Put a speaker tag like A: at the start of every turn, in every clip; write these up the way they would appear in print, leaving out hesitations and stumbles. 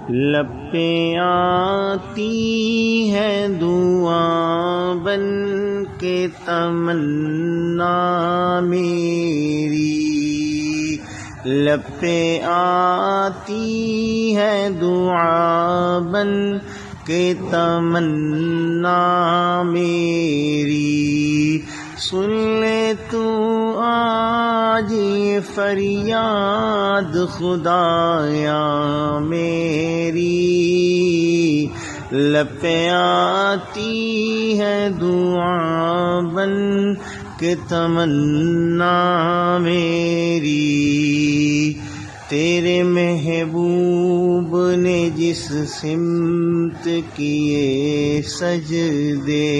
A: لپیں آتی ہے دعا بن کے تمنا میری، لپیں آتی ہے دعا بن کے تمنا میری، سن لے تو آج یہ فریاد خدایا میری، لپیں آتی ہے دعا بن کے تمنا میری، تیرے محبوب نے جس سمت کیے سجدے،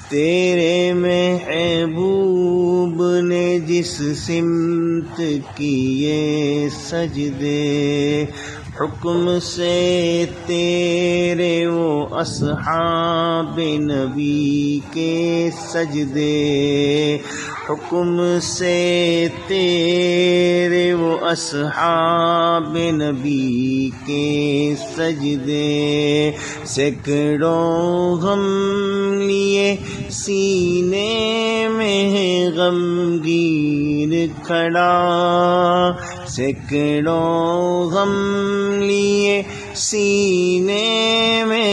A: تیرے محبوب نے جس سمت کیے سجدے، حکم سے تیرے وہ اصحاب نبی کے سجدے، حکم سے تیرے وہ اصحاب نبی کے سجدے، سینکڑوں غم لیے سینے میں غمگین کھڑا، سینکڑوں غم لیے سینے میں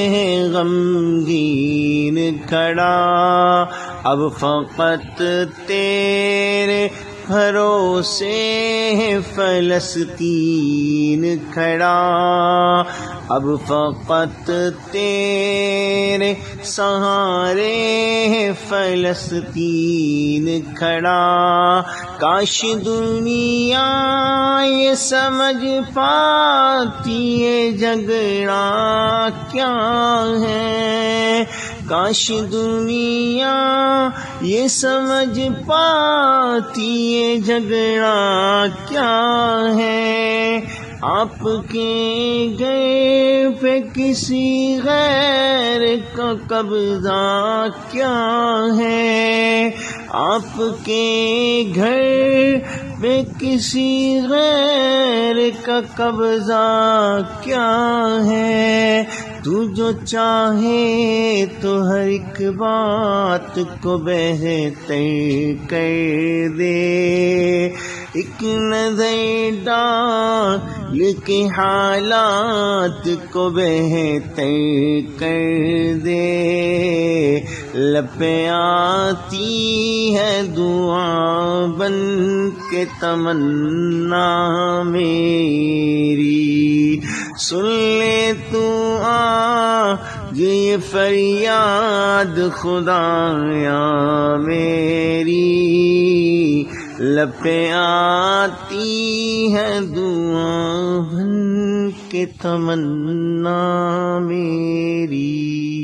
A: غمگین کھڑا، اب فقط تیرے بھروسے فلسطین کھڑا، اب فقط تیرے سہارے فلسطین کھڑا، کاش دنیا یہ سمجھ پاتی یہ جھگڑا کیا ہے، کاش دنیا یہ سمجھ پاتی یہ جھگڑا کیا ہے، آپ کے گھر پہ کسی غیر کا قبضہ کیا ہے، آپ کے گھر پہ کسی غیر کا قبضہ کیا ہے، تو جو چاہے تو ہر ایک بات کو بہتر کر دے، ایک نظر ڈال کے حالات کو بہتر کر دے، لپیں آتی ہے دعا بن کے تمنا میری، سن لے تو یہ فریاد خدایا میری، لپیں آتی ہے دعا بن کے تمنا میری۔